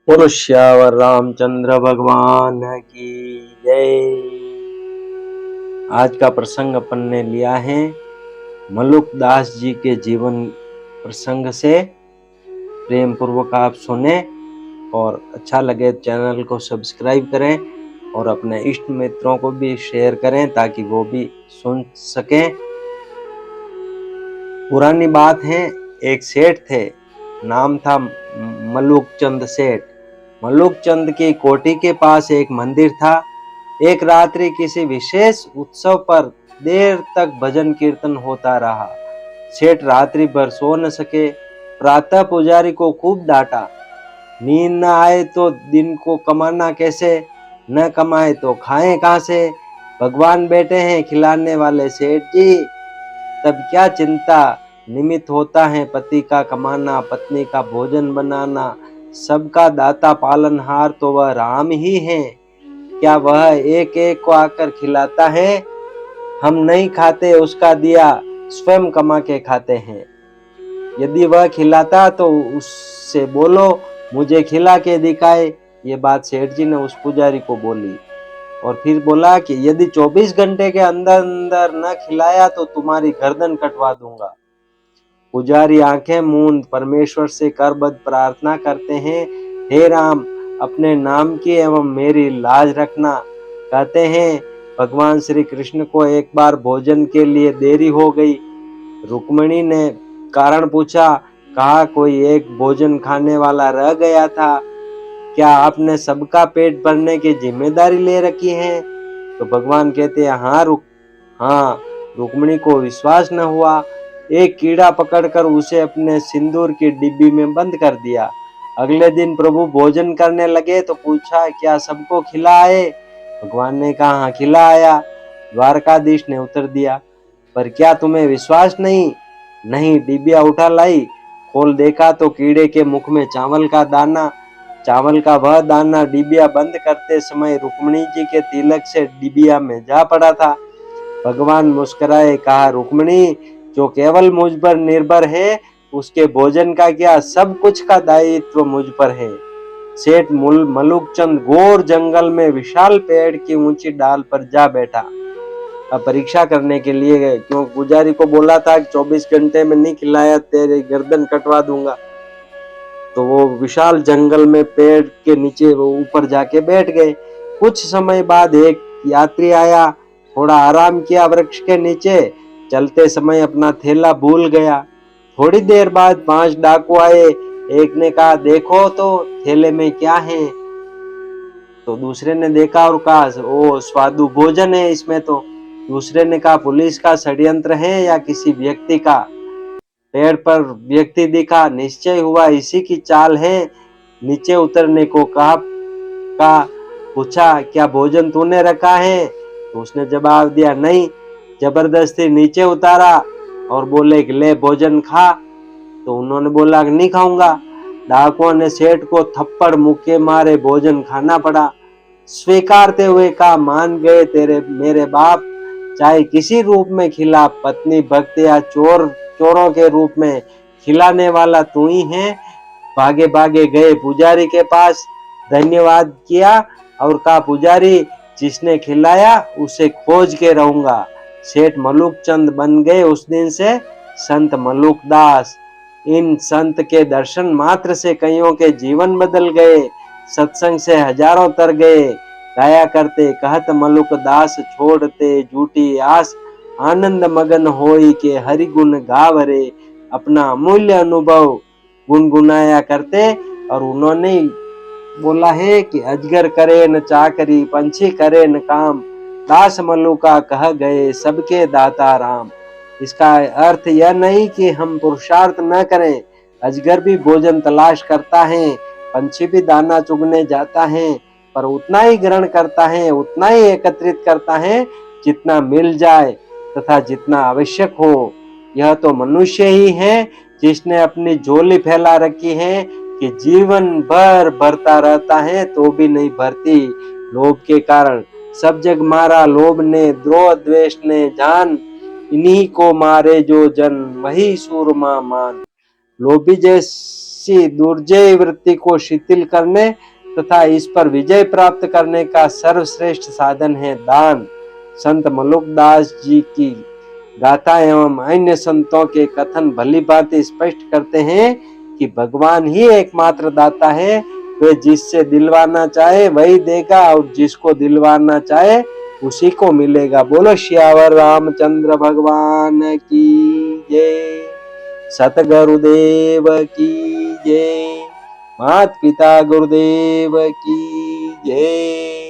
बोलो श्यावर रामचंद्र भगवान की जय। आज का प्रसंग अपन ने लिया है मलुक दास जी के जीवन प्रसंग से। प्रेम पूर्वक आप सुने और अच्छा लगे चैनल को सब्सक्राइब करें और अपने इष्ट मित्रों को भी शेयर करें ताकि वो भी सुन सकें। पुरानी बात है, एक सेठ थे, नाम था मलुक चंद सेठ। मलुक चंद की कोठी के पास एक मंदिर था। एक रात्रि किसी विशेष उत्सव पर देर तक भजन कीर्तन होता रहा। सेठ रात्रि भर सो न सके। प्रातः पुजारी को खूब डांटा। नींद न आए तो दिन को कमाना कैसे, न कमाए तो खाएं कहां से। भगवान बैठे हैं खिलाने वाले सेठ जी, तब क्या चिंता। निमित्त होता है पति का कमाना, पत्नी का भोजन बनाना। सबका दाता पालनहार तो वह राम ही है। क्या वह एक एक को आकर खिलाता है। हम नहीं खाते उसका दिया, स्वयं कमा के खाते हैं। यदि वह खिलाता तो उससे बोलो मुझे खिला के दिखाए। ये बात सेठ जी ने उस पुजारी को बोली और फिर बोला कि यदि 24 घंटे के अंदर अंदर न खिलाया तो तुम्हारी गर्दन कटवा दूंगा। पुजारी आंखें मूंद परमेश्वर से करबद्ध प्रार्थना करते हैं, हे राम अपने नाम की एवं मेरी लाज रखना। कहते हैं भगवान श्री कृष्ण को एक बार भोजन के लिए देरी हो गई। रुक्मिणी ने कारण पूछा, कहा कोई एक भोजन खाने वाला रह गया था। क्या आपने सबका पेट भरने की जिम्मेदारी ले रखी है। तो भगवान कहते हैं हाँ। रुक्मिणी को विश्वास न हुआ। एक कीड़ा पकड़कर उसे अपने सिंदूर की डिब्बी में बंद कर दिया। अगले दिन प्रभु भोजन करने लगे तो पूछा, क्या सबको खिलाए। भगवान ने कहा, हाँ खिलाया। द्वारकाधीश ने उत्तर दिया, पर क्या तुम्हें विश्वास नहीं। नहीं, डिबिया उठा लाई, खोल देखा तो कीड़े के मुख में चावल का वह दाना डिबिया बंद करते समय रुक्मिणी जी के तिलक से डिबिया में जा पड़ा था। भगवान मुस्कुराए, कहा, रुक्मिणी जो केवल मुझ पर निर्भर है उसके भोजन का क्या, सब कुछ का दायित्व मुझ पर है। सेठ मलुक चंद घोर जंगल में विशाल पेड़ की ऊंची डाल पर जा बैठा। अब परीक्षा करने के लिए गए, क्यों पुजारी को बोला था कि 24 घंटे में नहीं खिलाया तेरे गर्दन कटवा दूंगा। तो वो विशाल जंगल में पेड़ के नीचे वो ऊपर जाके बैठ गए। कुछ समय बाद एक यात्री आया, थोड़ा आराम किया वृक्ष के नीचे। चलते समय अपना थैला भूल गया। थोड़ी देर बाद 5 डाकू आए। एक ने कहा, देखो तो थैले में क्या है। तो दूसरे ने देखा और कहा, ओ स्वादु भोजन है इसमें तो। दूसरे ने कहा, पुलिस का षड्यंत्र है या किसी व्यक्ति का। पेड़ पर व्यक्ति दिखा, निश्चय हुआ इसी की चाल है। नीचे उतरने को कहा पूछा, क्या भोजन तूने रखा है। तो उसने जवाब दिया, नहीं। जबरदस्ती नीचे उतारा और बोले कि ले भोजन खा। तो उन्होंने बोला कि नहीं खाऊंगा। डाकुओं ने सेठ को थप्पड़ मुक्के मारे भोजन खाना पड़ा। स्वीकारते हुए कहा, मान गए तेरे मेरे बाप, चाहे किसी रूप में खिला, पत्नी भक्त या चोरों के रूप में खिलाने वाला तू ही है। भागे भागे गए पुजारी के पास, धन्यवाद किया और कहा, पुजारी जिसने खिलाया उसे खोज के रहूंगा। सेठ मलुक चंद बन गए उस दिन से संत मलुक दास। इन संत के दर्शन मात्र से कईयों के जीवन बदल गए, सत्संग से हजारों तर गए। गाया करते, कहत मलुक दास छोड़ते झूठी आस, आनंद मगन होई के हरि गुण गावरे। अपना अमूल्य अनुभव गुनगुनाया करते। और उन्होंने बोला है कि अजगर करे न चाकरी, पंछी करे न काम, दास मलुका कह गए सबके दाता राम। इसका अर्थ यह नहीं कि हम पुरुषार्थ न करें। अजगर भी भोजन तलाश करता है, पंछी भी दाना चुगने जाता है, पर उतना ही ग्रहण करता है, उतना ही एकत्रित करता है जितना मिल जाए तथा जितना आवश्यक हो। यह तो मनुष्य ही है जिसने अपनी झोली फैला रखी है कि जीवन भर भरता रहता है तो भी नहीं भरती। लोभ के कारण सब जग मारा लोभ ने, द्रोह द्वेष ने जान, इन्हीं को मारे जो जन वही सूरमा मान। लोभी जैसे किसी दुर्जय वृत्ति को शिथिल करने तथा इस पर विजय प्राप्त करने का सर्वश्रेष्ठ साधन है दान। संत मलुकदास जी की गाथा एवं अन्य संतों के कथन भली भांति स्पष्ट करते हैं कि भगवान ही एकमात्र दाता है। वे जिससे दिलवाना चाहे वही देगा और जिसको दिलवाना चाहे उसी को मिलेगा। बोलो श्यावर रामचंद्र भगवान की जय। सतगुरुदेव की जय। मात पिता गुरुदेव की जय।